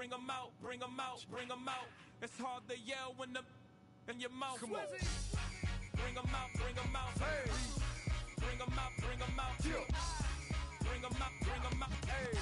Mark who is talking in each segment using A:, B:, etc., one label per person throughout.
A: bring 'em out, bring 'em out, bring 'em out. It's hard to yell when the in your mouth.
B: Come on.
A: Bring 'em out, bring 'em out.
B: Hey.
A: Bring 'em out, bring 'em out.
B: Yeah.
A: Bring 'em out, bring 'em out.
B: Hey.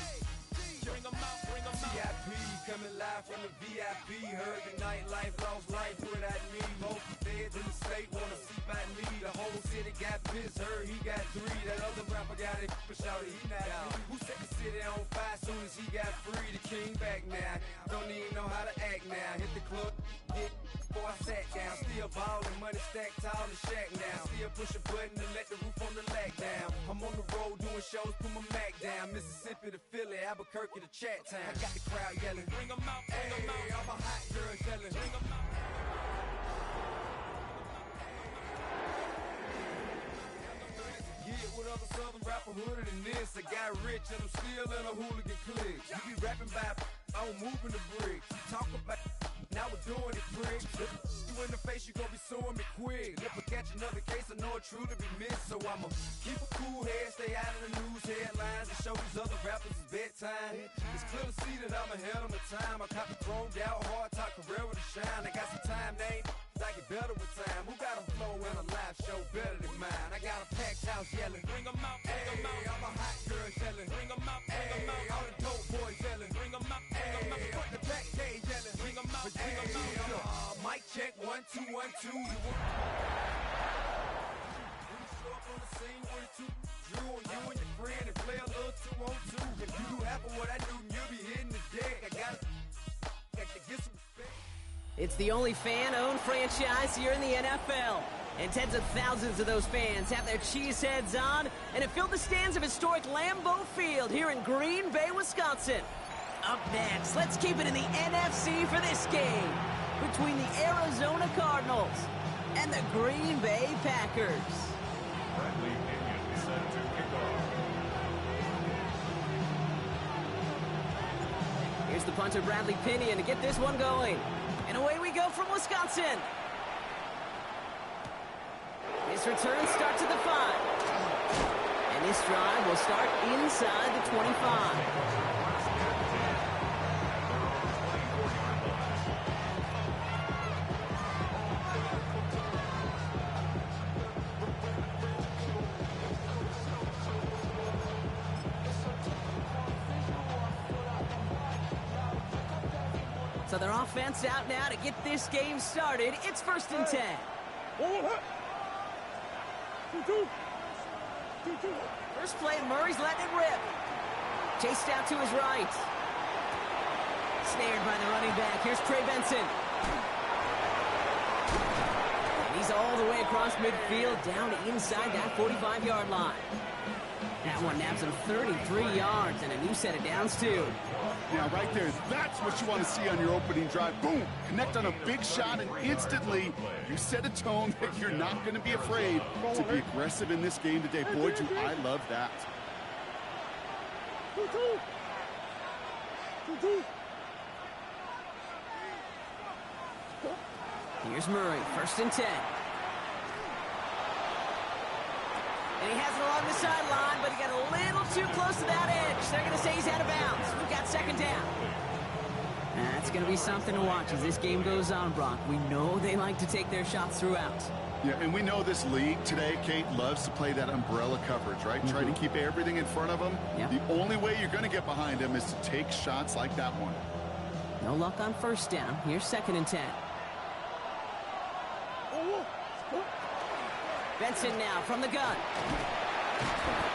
A: Bring 'em out, bring 'em out.
B: VIP coming live from the VIP. Heard the nightlife, lost life without me. Most feds in the state wanna see by me. The whole city got pissed, heard he got 3. That other rapper got it, but shouted he not out. Who set the city on fire soon as he got free? The king back now, don't even know how to act now. Hit the club, get before I sat down. Still ballin', money stacked tall in the shack now. Still push a button to let the roof on the lag down. I'm on the road doing shows, put my Mac down. Mississippi to Philly, Albuquerque to Chat Town. I got the crowd yelling,
A: Bring 'em out, bring 'em out.
B: hey, all my hot girls yelling,
A: Bring 'em out.
B: yeah, what other southern rapper hooded than this? I got rich and I'm still in a hooligan clique. You be rapping by, I'm moving the bricks. You talk about, now we're doing it, prick. You in the face, you gon' be suing me quick. If I catch another case, I know it's true to be missed. So I'ma keep a cool head, stay out of the news headlines, and show these other rappers it's bedtime. It's clear to see that I'm ahead of my time. I caught the thrown out, hard talk, career with a shine. I got some time, they ain't I get better with time. Who got a flow and a live show better than mine? I got a packed house yelling,
A: Bring 'em out, bring 'em
B: hey,
A: out.
B: all my hot girls yelling,
A: Bring 'em out, bring 'em
B: hey,
A: out.
B: all the dope boys yelling,
A: Bring 'em out, bring 'em
B: hey,
A: out.
B: on the back cage yelling,
A: Bring 'em out, bring 'em
B: hey,
A: out.
B: mic check, 1 2 1 2. You show up on the scene with a 2, Drew on you and your friend and play a little 2-on-2. If you do half of what I do, you'll be hitting the deck. I got to get some respect.
C: It's the only fan-owned franchise here in the NFL. And tens of thousands of those fans have their cheese heads on and have filled the stands of historic Lambeau Field here in Green Bay, Wisconsin. Up next, let's keep it in the NFC for this game between the Arizona Cardinals and the Green Bay Packers.
D: Bradley Pinion set to kick off.
C: Here's the punter, Bradley Pinion, to get this one going. And away we go from Wisconsin. This return starts at the 5. And this drive will start inside the 25. So their offense out now to get this game started. It's 1st and 10. First play, Murray's letting it rip. Chased out to his right. Snared by the running back. Here's Trey Benson. And he's all the way across midfield, down inside that 45-yard line. That one naps him 33 yards and a new set of downs, too.
E: Yeah, right there. That's what you want to see on your opening drive. Boom! Connect on a big shot, and instantly you set a tone that you're not going to be afraid to be aggressive in this game today. Boy, do I love that.
C: Here's Murray, 1st and 10. And he has it along the sideline, but he got a little too close to that edge. They're going to say he's out of bounds. We've got 2nd down. That's going to be something to watch as this game goes on, Brock. We know they like to take their shots throughout.
E: Yeah, and we know this league today, Kate, loves to play that umbrella coverage, right? Try to keep everything in front of them.
C: Yep.
E: The only way you're going to get behind them is to take shots like that one.
C: No luck on 1st down. Here's 2nd and 10. Benson now from the gun.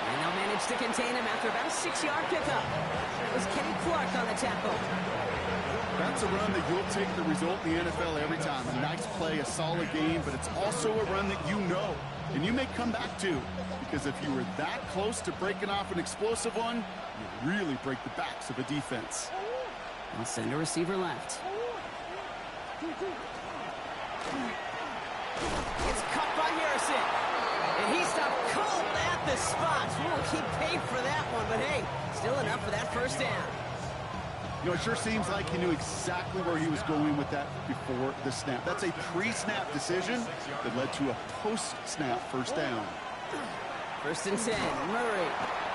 C: And they'll manage to contain him after about a 6-yard pickup. It was Kenny Clark on the tackle.
E: That's a run that you'll take the result in the NFL every time. A nice play, a solid game, but it's also a run that you know, and you may come back to. Because if you were that close to breaking off an explosive one, you really break the backs of a defense.
C: I'll send a receiver left. It's caught by Harrison. And he stopped cold at the spot. We'll keep paid for that one, but hey, still enough for that 1st down.
E: You know, it sure seems like he knew exactly where he was going with that before the snap. That's a pre-snap decision that led to a post-snap 1st down.
C: 1st and 10, Murray.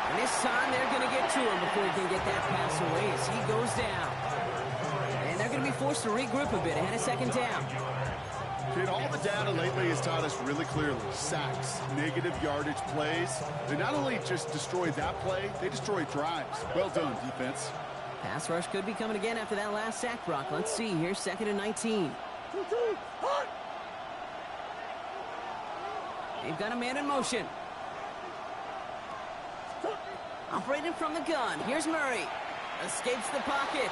C: And this time they're going to get to him before he can get that pass away as he goes down. they're going to be forced to regroup a bit ahead of second down.
E: Kid, all the data lately has taught us really clearly. Sacks, negative yardage plays. They not only just destroy that play, they destroy drives. Well done, defense.
C: Pass rush could be coming again after that last sack, Brock. Let's see here, 2nd and 19. They've got a man in motion. Operating from the gun. Here's Murray. Escapes the pocket.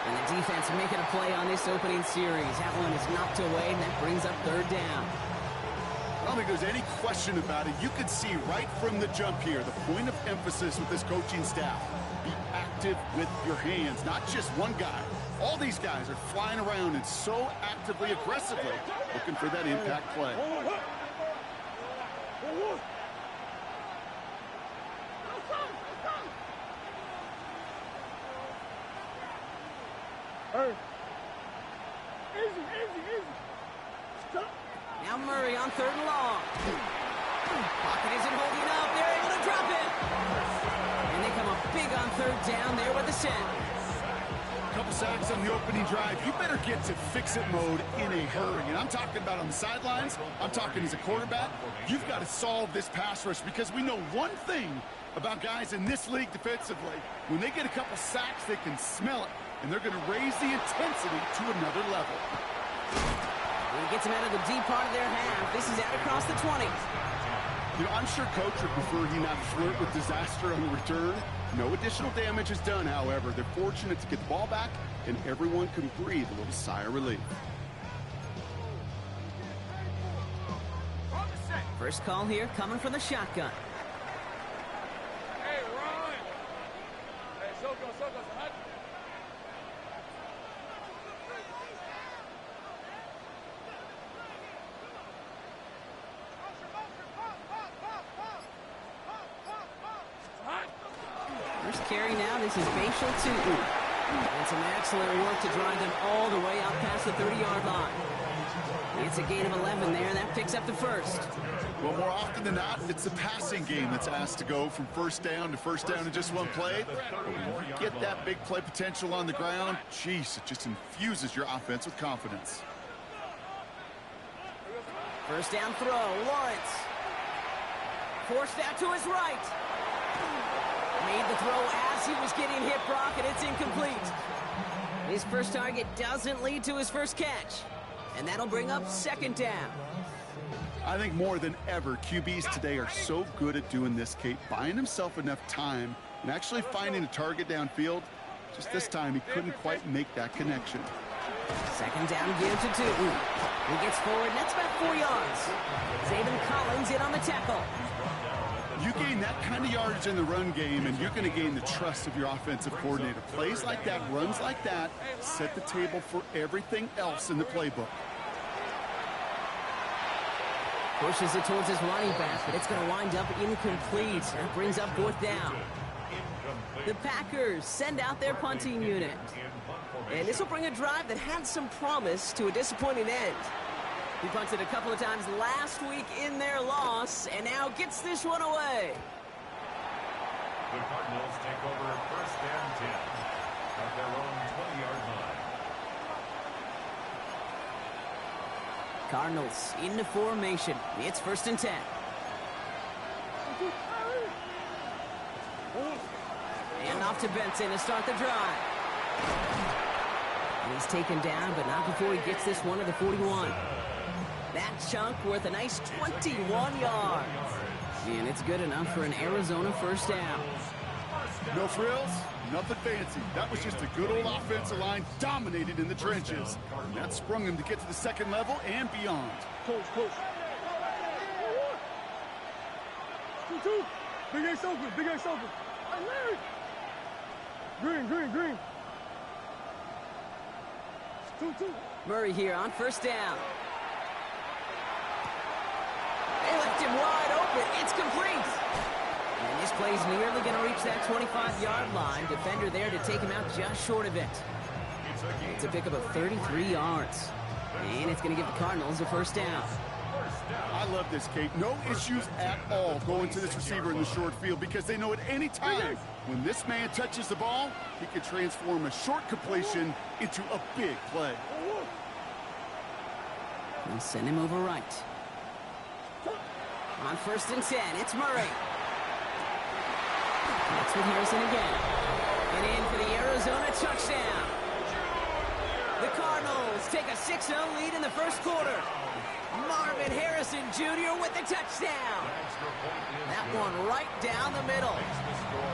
C: And the defense making a play on this opening series. That one is knocked away, and that brings up 3rd down.
E: I don't think there's any question about it. You could see right from the jump here, the point of emphasis with this coaching staff. Be active with your hands, not just one guy. All these guys are flying around and so actively, aggressively looking for that impact play.
C: Now Murray on 3rd and long. Pocket isn't holding up. They're able to drop it. And they come up big on 3rd down there with the set.
E: Couple sacks on the opening drive. You better get to fix-it mode in a hurry. And I'm talking about on the sidelines. I'm talking as a quarterback. You've got to solve this pass rush because we know one thing about guys in this league defensively. When they get a couple sacks, they can smell it. And they're going to raise the intensity to another level.
C: He gets him out of the deep part of their half. This is out across the 20.
E: You know, I'm sure Coach would prefer he not flirt with disaster on the return. No additional damage is done, however. They're fortunate to get the ball back, and everyone can breathe a little sigh of relief.
C: First call here coming from the shotgun.
D: Hey, Ron! Hey, Soko, hot.
C: First carry now, this is Bashal Tutu. And some excellent work to drive them all the way out past the 30-yard line. It's a gain of 11 there, and that picks up the first.
E: Well, more often than not, it's the passing game that's asked to go from first down in just one play. But when you get that big play potential on the ground, geez, it just infuses your offense with confidence.
C: First down throw, Lawrence. Forced out to his right. Made the throw as he was getting hit, Brock, and it's incomplete. His first target doesn't lead to his first catch. And that'll bring up 2nd down.
E: I think more than ever, QBs today are so good at doing this, Kate, buying himself enough time and actually finding a target downfield. Just this time, he couldn't quite make that connection.
C: 2nd down give to Tutu. He gets forward, and that's about 4 yards. Zaven Collins in on the tackle.
E: You gain that kind of yardage in the run game, and you're going to gain the trust of your offensive coordinator. Plays like that, runs like that, set the table for everything else in the playbook.
C: Pushes it towards his running back, but it's going to wind up incomplete. That brings up 4th down. The Packers send out their punting unit. And this will bring a drive that had some promise to a disappointing end. He punted a couple of times last week in their loss, and now gets this one away.
D: The Cardinals take over 1st and 10 at their own 20-yard line.
C: Cardinals into formation. It's 1st and 10. And off to Benson to start the drive. And he's taken down, but not before he gets this one to the 41. That chunk worth a nice 21 yards. And it's good enough for an Arizona first down.
E: No frills, nothing fancy. That was just a good old offensive line dominated in the trenches. And that sprung him to get to the 2nd level and beyond.
F: Close. Two. Big Ace open. Green. 2.
C: Murray here on 1st down. They left him wide open. It's complete. And this play's nearly going to reach that 25-yard line. Defender there to take him out just short of it. It's a pickup of 33 yards. And it's going to give the Cardinals a first down.
D: First down.
E: I love this, Kate. No issues at all going to this receiver in the short field because they know at any time when this man touches the ball, he can transform a short completion into a big play.
C: They'll send him over right. On 1st and 10, it's Murray. That's with Harrison again. And in for the Arizona touchdown. The Cardinals take a 6-0 lead in the first quarter. Marvin Harrison Jr. with the touchdown. That one right down the middle.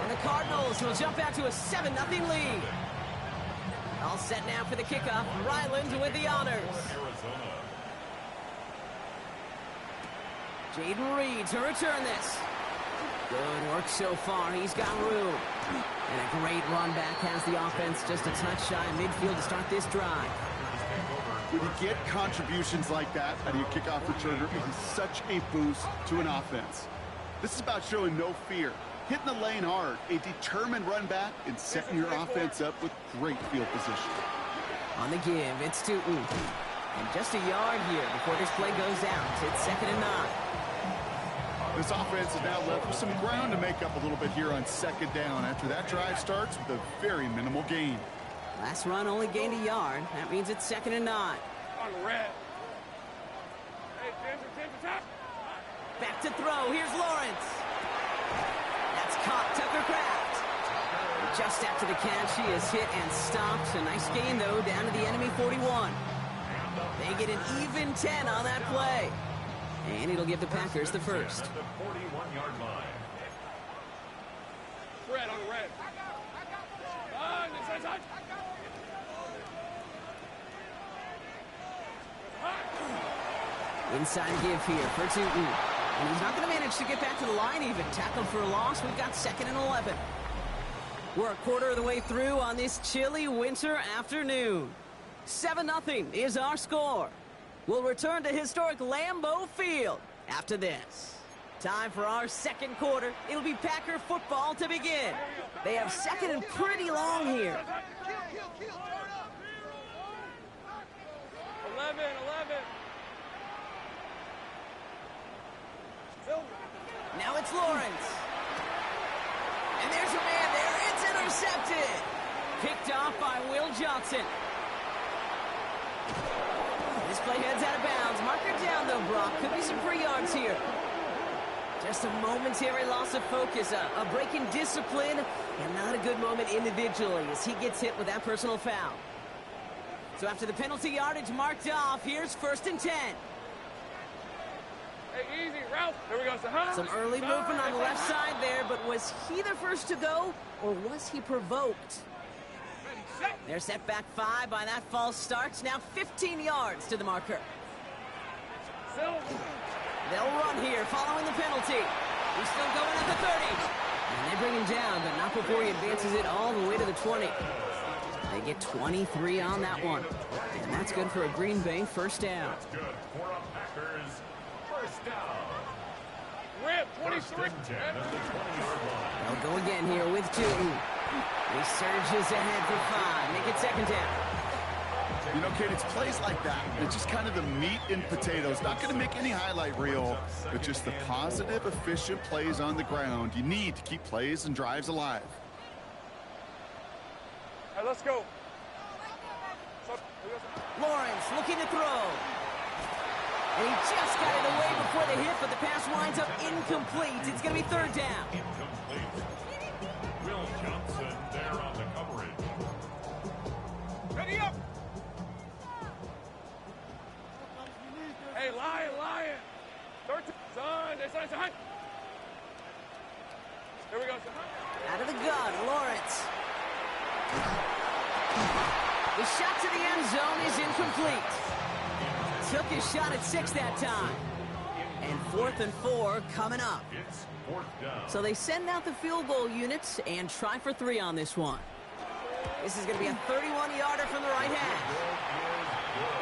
C: And the Cardinals will jump out to a 7-0 lead. All set now for the kickoff. Ryland with the honors. Jaden Reed to return this. Good work so far. He's got room. And a great run back has the offense just a touch shy of midfield to start this drive.
E: When you get contributions like that out of your kickoff returner, it is such a boost to an offense. This is about showing no fear, hitting the lane hard, a determined run back, and setting your offense up with great field position.
C: On the give, it's Tootin. And just a yard here before this play goes out. It's 2nd and 9.
E: This offense is now left with some ground to make up a little bit here on 2nd down after that drive starts with a very minimal gain.
C: Last run only gained a yard. That means it's 2nd and 9.
F: On red. Hey, Tim,
C: Back to throw. Here's Lawrence. That's caught. Tucker Kraft. Just after the catch, he is hit and stopped. A nice gain, though, down to the enemy 41. They get an even 10 on that play. And it'll give the Packers the first.
D: At the 41-yard line.
F: Red on red.
C: Inside give here for Tootin. And he's not going to manage to get back to the line even. Tackled for a loss. We've got 2nd and 11. We're a quarter of the way through on this chilly winter afternoon. 7-0 is our score. We'll return to historic Lambeau Field after this. Time for our second quarter. It'll be Packer football to begin. They have 2nd and pretty long here.
F: 11.
C: Now it's Lawrence. And there's a man there. It's intercepted. Picked off by Will Johnson. This play heads out of bounds. Marker down, though, Brock. Could be some free yards here. Just a momentary loss of focus. A break in discipline. And not a good moment individually as he gets hit with that personal foul. So after the penalty yardage marked off, here's 1st and 10.
F: Hey, easy, Ralph. There we go.
C: Some early movement on the left side there, but was he the first to go, or was he provoked? They're set back 5 by that false start. Now 15 yards to the marker. They'll run here following the penalty. He's still going at the 30. And they bring him down, but not before he advances it all the way to the 20. They get 23 on that one. And that's good for a Green Bay first down.
D: That's good for a Packers first down.
F: Rip, 23.
C: They'll go again here with Tootin. He surges ahead for 5. Make it 2nd down.
E: You know, Kate, it's plays like that. It's just kind of the meat and potatoes. Not going to make any highlight reel, but just the positive, efficient plays on the ground. You need to keep plays and drives alive.
F: All right, let's go.
C: Lawrence looking to throw. And he just got it away before the hit, but the pass winds up incomplete. It's going to be 3rd down.
D: Incomplete. Will Johnson there on the coverage.
F: Ready up. Hey, Lion. 13. Son. Here we go, son.
C: Out of the gun, Lawrence. The shot to the end zone is incomplete. Took his shot at 6 that time. And 4th and 4 coming up.
D: It's 4th down.
C: So they send out the field goal units and try for 3 on this one. This is going to be a 31-yarder from the right half.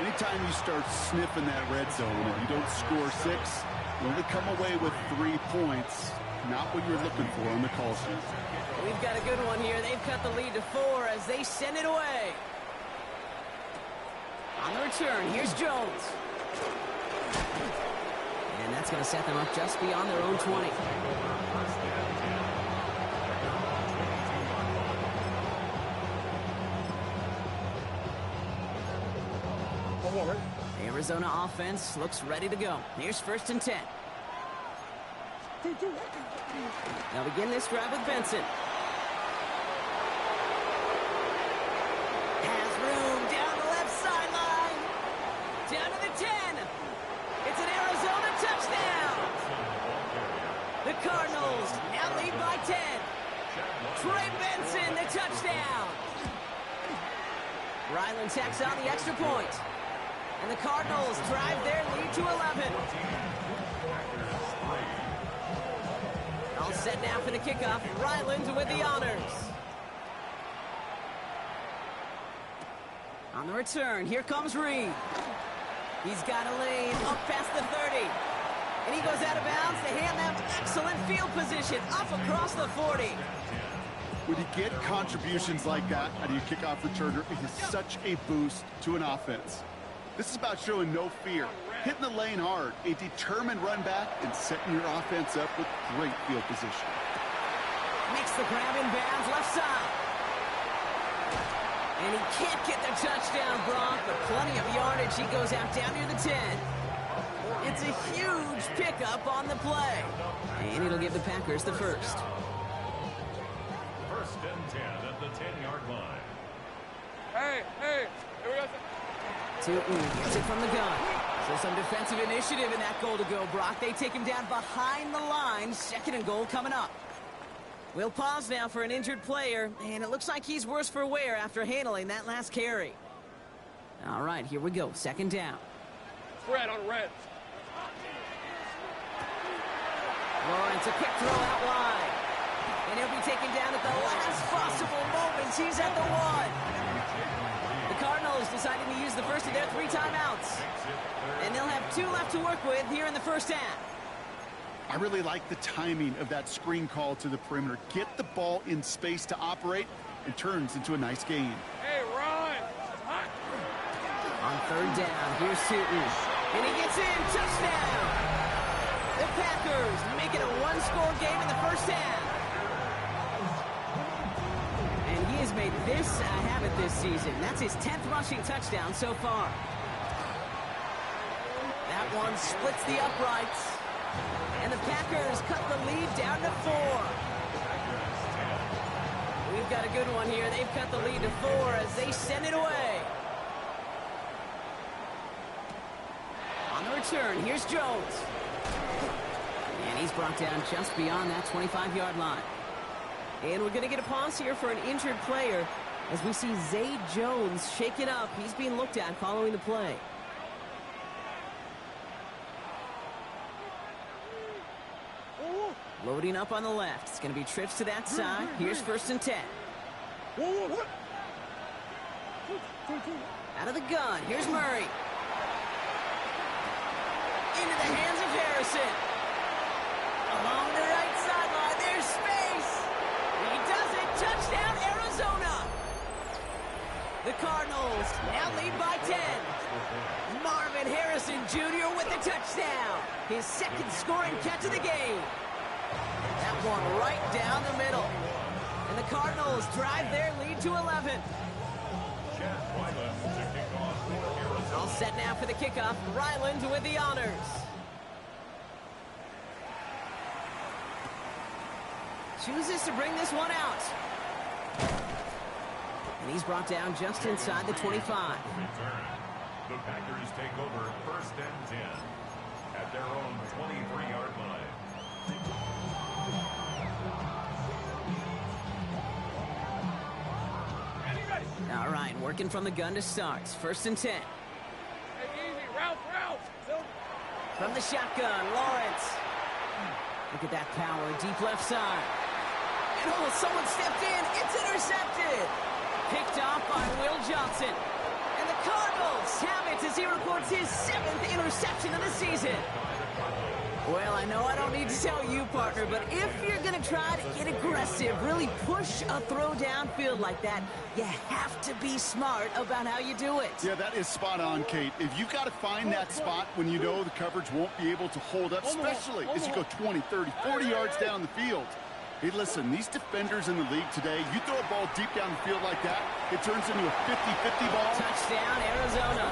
E: Anytime you start sniffing that red zone and you don't score 6, you only come away with 3 points. Not what you're looking for on the call sheet.
C: We've got a good one here. They've cut the lead to 4 as they send it away. On the return, here's Jones. And that's going to set them up just beyond their own 20. Arizona offense looks ready to go. Here's 1st and 10. They'll begin this drive with Benson. Has room down the left sideline. Down to the 10. It's an Arizona touchdown. The Cardinals now lead by 10. Trey Benson, the touchdown. Ryland tacks on the extra point. And the Cardinals drive their lead to 11. All set now for the kickoff. Ryland with the honors. On the return, here comes Reed. He's got a lane up past the 30. And he goes out of bounds to hand them excellent field position up across the 40.
E: When you get contributions like that out of your kickoff returner, it is such a boost to an offense. This is about showing no fear, hitting the lane hard, a determined run back, and setting your offense up with great field position.
C: Makes the grab in bounds left side. And he can't get the touchdown, Gronk, but plenty of yardage. He goes out down near the 10. It's a huge pickup on the play. And it'll give the Packers the first.
D: 1st and 10 at the 10-yard line.
F: Hey, here we go.
C: Tootin gets it from the gun. So some defensive initiative in that goal to go, Brock. They take him down behind the line. 2nd and goal coming up. We'll pause now for an injured player, and it looks like he's worse for wear after handling that last carry. All right, here we go. 2nd down.
F: Spread on red.
C: Lawrence, a quick throw out wide. And he'll be taken down at the last possible moments. He's at the 1. The Cardinals deciding to use the first of their 3 timeouts. And they'll have 2 left to work with here in the first half.
E: I really like the timing of that screen call to the perimeter. Get the ball in space to operate. It turns into a nice gain.
F: Hey, Ron. Hot.
C: On 3rd down, here's Tootin. And he gets in. Touchdown. The Packers make it a 1-score game in the first half. And he has made this a habit this season. That's his 10th rushing touchdown so far. That one splits the uprights. And the Packers cut the lead down to 4. We've got a good one here. They've cut the lead to 4 as they send it away. On the return, here's Jones. And he's brought down just beyond that 25-yard line. And we're going to get a pause here for an injured player as we see Zay Jones shaken up. He's being looked at following the play. Loading up on the left. It's going to be trips to that side. Here's 1st and 10. Out of the gun. Here's Murray. Into the hands of Harrison. Along the right sideline. There's space. He does it. Touchdown, Arizona. The Cardinals now lead by 10. Marvin Harrison Jr. with the touchdown. His 2nd scoring catch of the game. That one right down the middle. And the Cardinals drive their lead to 11. All set now for the kickoff. Ryland with the honors. Chooses to bring this one out. And he's brought down just inside the 25.
D: The Packers take over 1st and 10 at their own 23-yard line.
C: All right, working from the gun to start. 1st and 10.
F: Hey, easy. Route.
C: From the shotgun, Lawrence. Look at that power, deep left side. And oh, someone stepped in. It's intercepted. Picked off by Will Johnson. And the Cardinals have it as he records his 7th interception of the season. Well, I know I don't need to tell you, partner, but if you're going to try to get aggressive, really push a throw downfield like that, you have to be smart about how you do it.
E: Yeah, that is spot on, Kate. If you've got to find that spot when you know the coverage won't be able to hold up, especially as you go 20, 30, 40 yards down the field. Hey, listen, these defenders in the league today, you throw a ball deep down the field like that, it turns into a 50-50 ball.
C: Touchdown, Arizona.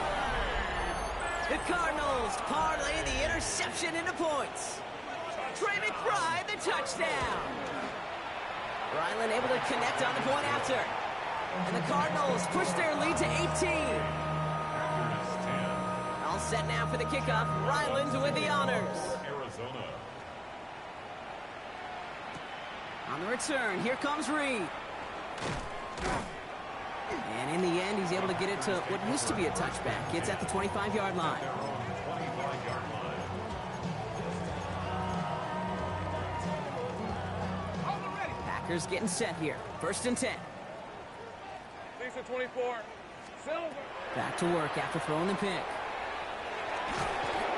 C: The Cardinals parlay the interception into points. Trey McBride, the touchdown. Ryland able to connect on the point after. And the Cardinals push their lead to 18. All set now for the kickoff. Ryland with the honors.
D: Arizona.
C: On the return, here comes Reed. And in the end, he's able to get it to what used to be a touchback. It's at the 25-yard line.
D: Their own 25-yard line.
C: Packers getting set here. 1st and 10.
F: Lisa 24. Silver.
C: Back to work after throwing the pick.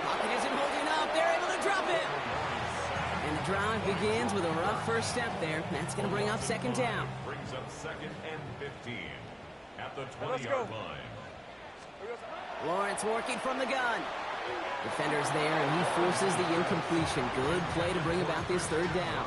C: Pocket isn't holding up. They're able to drop it. And the drive begins with a rough first step there. That's going to bring up 2nd down.
D: Brings up 2nd and 15 at the
F: Let's
D: 20-yard
F: go.
D: line.
C: Lawrence working from the gun. Defender's there, and he forces the incompletion. Good play to bring about this 3rd down.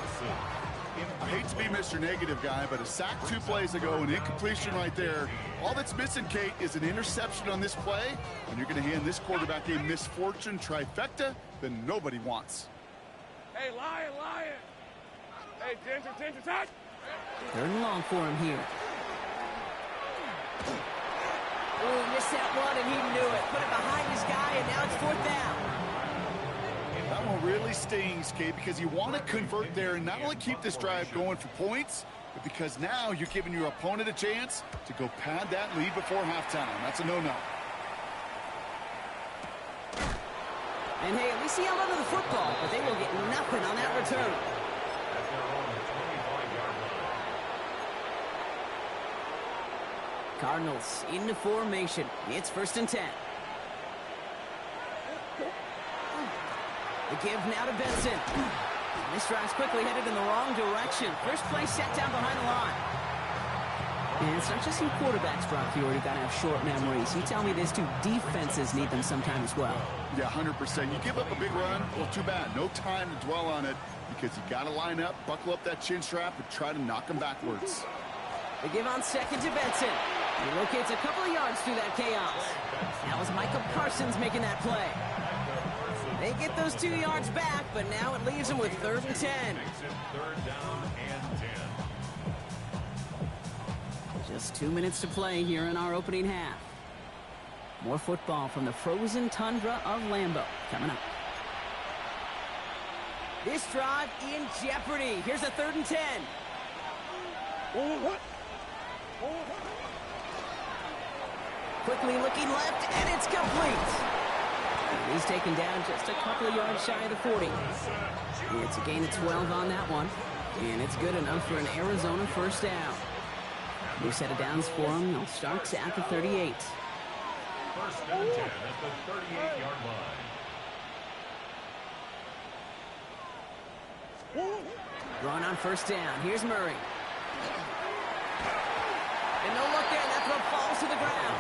E: I hate to be Mr. Negative guy, but a sack 2 plays ago, an incompletion right there. All that's missing, Kate, is an interception on this play, and you're going to hand this quarterback a misfortune trifecta that nobody wants.
F: Hey, Lion. Hey, Ginger, touch.
C: 3rd and long for him here. Oh, missed that one, and he knew it. Put it behind his guy, and now it's 4th down.
E: That one really stings, Kate, because you want to convert there and not only keep this drive going for points, but because now you're giving your opponent a chance to go pad that lead before halftime. That's a no-no.
C: And hey, at least he held onto the football, but they will get nothing on that return.
D: At their own 25-yard line.
C: Cardinals into formation. It's 1st and 10. The give now to Benson. This drive's quickly headed in the wrong direction. First play set down behind the line. And it's not just some quarterbacks, Brock. You already got to have short memories. You tell me this too. Defenses need them sometimes as well.
E: Yeah, 100%. You give up a big run, well, too bad. No time to dwell on it because you got to line up, buckle up that chin strap, and try to knock them backwards.
C: The give on 2nd to Benson. He locates a couple of yards through that chaos. That was Micah Parsons making that play. They get those 2 yards back, but now it leaves them with 3rd and 10.
D: Makes it 3rd down and 10.
C: Just 2 minutes to play here in our opening half. More football from the frozen tundra of Lambeau coming up. This drive in jeopardy. Here's a 3rd and 10. Quickly looking left, and it's complete. He's taken down just a couple of yards shy of the 40. It's a gain of 12 on that one, and it's good enough for an Arizona 1st down. New set of downs for him. They'll start at the 38.
D: 1st and 10 at the 38-yard line.
C: Run on 1st down. Here's Murray. And no look there. That throw falls to the ground.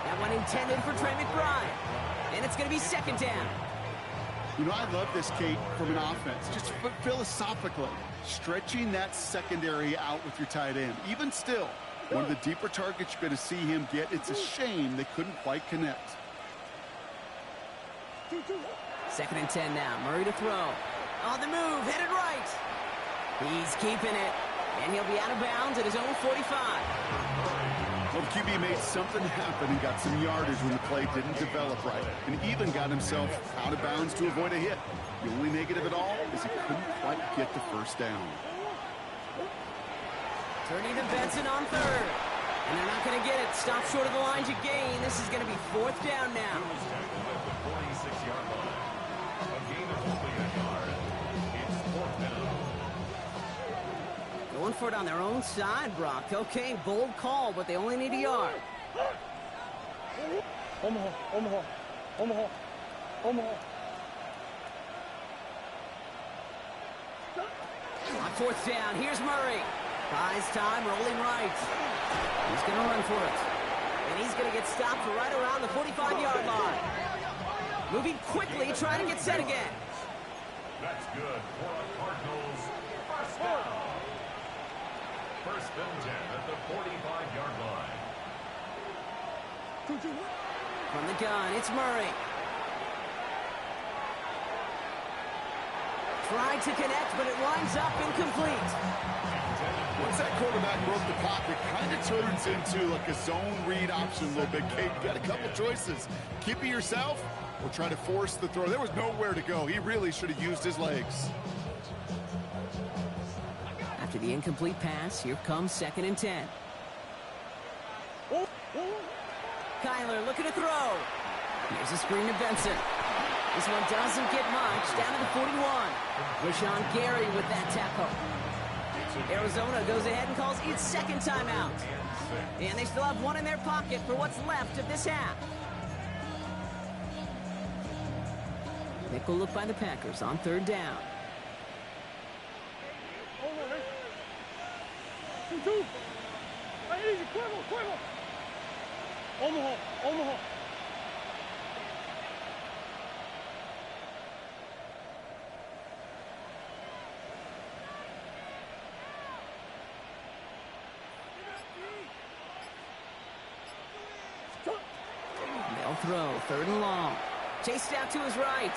C: That one intended for Trey McBride. And it's going to be 2nd down.
E: You know, I love this, Kate, from an offense. Just philosophically, stretching that secondary out with your tight end. Even still, one of the deeper targets you're going to see him get. It's a shame they couldn't quite connect.
C: 2nd and 10 now. Murray to throw. On the move, headed right. He's keeping it. And he'll be out of bounds at his own 45.
E: Well, the QB made something happen and got some yardage when the play didn't develop right. And even got himself out of bounds to avoid a hit. The only negative at all is he couldn't quite get the 1st down.
C: Turning to Benson on 3rd. And they're not going to get it. Stop short of the line to gain. This is going to be 4th down now.
D: He was tackled at the 46-yard line. A gain of only a yard. It's 4th down.
C: Going for it on their own side, Brock. Okay, bold call, but they only need a yard. 4th down. Here's Murray. Buys time, rolling right. He's going to run for it. And he's going to get stopped right around the 45-yard line. Moving quickly, trying to get set again.
D: That's good for a Cardinals first down. First and 10 at the 45-yard line.
C: From the gun, it's Murray. Tried to connect, but it winds up incomplete.
E: Once that quarterback broke the pocket, kind of turns into like a zone read option a little bit. Kate, you got a couple choices. Keep it yourself or try to force the throw. There was nowhere to go. He really should have used his legs.
C: After the incomplete pass, here comes 2nd and 10. Kyler looking to throw. Here's a screen to Benson. This one doesn't get much. Down to the 41. Rashawn Gary with that tackle. Arizona goes ahead and calls its 2nd timeout. And they still have one in their pocket for what's left of this half. Nickel look by the Packers on 3rd down.
F: Omaha.
C: They'll throw 3rd and long. Chased out to his right.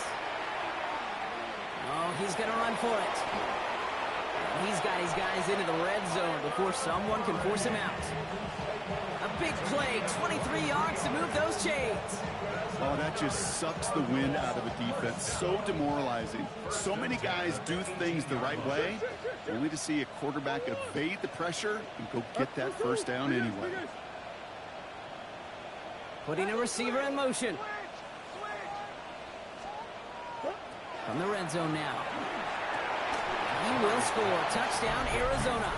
C: Oh, he's going to run for it. He's got his guys into the red zone before someone can force him out. A big play, 23 yards to move those chains.
E: Oh, that just sucks the wind out of a defense. So demoralizing. So many guys do things the right way, only to see a quarterback evade the pressure and go get that 1st down anyway.
C: Putting a receiver in motion. From the red zone now. He will score. Touchdown, Arizona.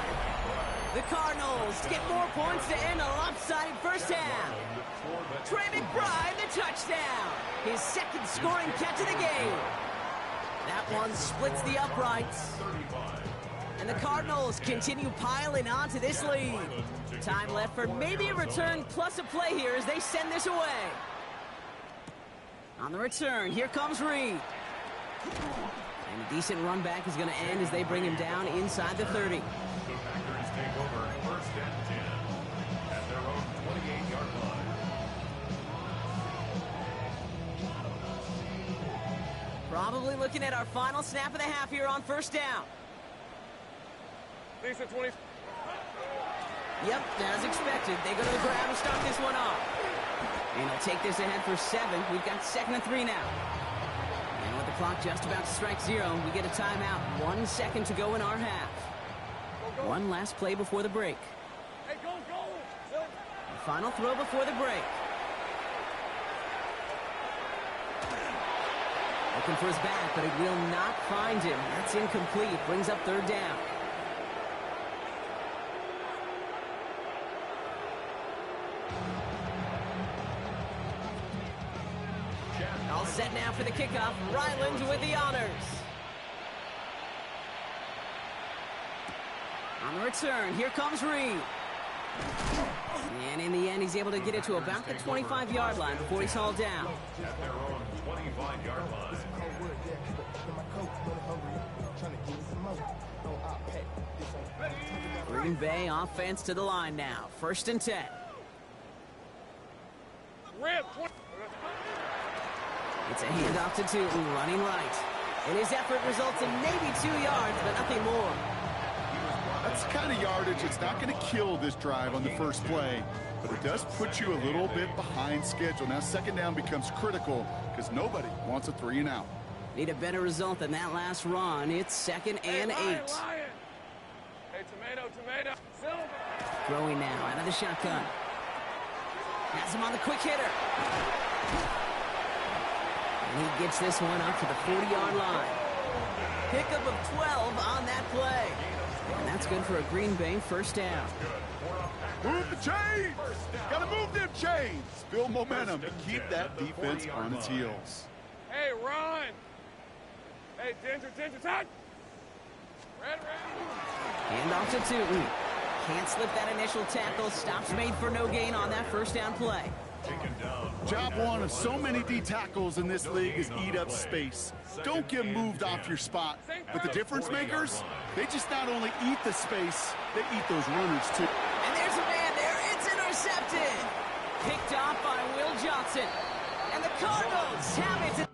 C: The Cardinals get more points to end a lopsided first half. Trey McBride, the touchdown. His 2nd scoring catch of the game. That one splits the uprights. And the Cardinals continue piling on to this lead. Time left for maybe a return plus a play here as they send this away. On the return, here comes Reed. And a decent run back is going to end as they bring him down inside the 30.
D: The Packers take over 1st and 10 at their own 28-yard line.
C: Probably looking at our final snap of the half here on 1st down.
F: Decent 20.
C: Yep, as expected, they go to the ground and start this one off. And he'll take this ahead for 7. We've got 2nd and 3 now. And with the clock just about to strike 0, we get a timeout. 1 second to go in our half. One last play before the break.
F: Hey, go!
C: The final throw before the break. Looking for his back, but it will not find him. That's incomplete. Brings up 3rd down. All set now for the kickoff. Ryland with the honors. On the return, here comes Reed. And in the end, he's able to get it to about the 25-yard line before he's hauled down.
D: At their own 25-yard line.
C: Green Bay offense to the line now. 1st and 10.
F: Rip.
C: It's a handoff to Tootin, running right. And his effort results in maybe 2 yards, but nothing more.
E: That's the kind of yardage that's not going to kill this drive on the first play, but it does put you a little bit behind schedule. Now 2nd down becomes critical because nobody wants a 3 and out.
C: Need a better result than that last run. It's 2nd and 8.
F: Hey, tomato. Silver.
C: Throwing now out of the shotgun. Has him on the quick hitter. And he gets this one up to the 40-yard line. Pickup of 12 on that play. And that's good for a Green Bay 1st down.
E: Move the chains! Gotta move them chains! Build momentum and keep that defense on its heels.
F: Hey, run! Hey, Ginger, touch!
C: Hand off to Tootin. Can't slip that initial tackle. Stops made for no gain on that first down play.
E: Job one of so many D tackles in this league is eat up space. Don't get moved off your spot. But the difference makers, they just not only eat the space, they eat those runners too.
C: And there's a man there. It's intercepted. Picked off by Will Johnson. And the Cardinals have it.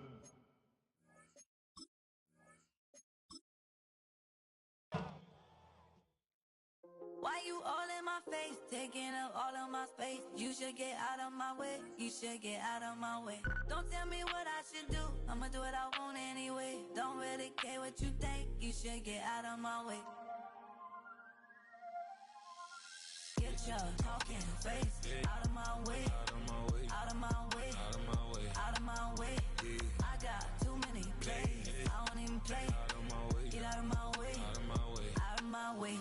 G: Why you all in my face, taking up all of my space? You should get out of my way, you should get out of my way. Don't tell me what I should do, I'ma do what I want anyway. Don't really care what you think, you should get out of my way. Get your talking face out of my way, out of my way, out of my way, out of my way, out of my way. I got too many plays, I don't even play. Get out of my way, out of my way, out of my way.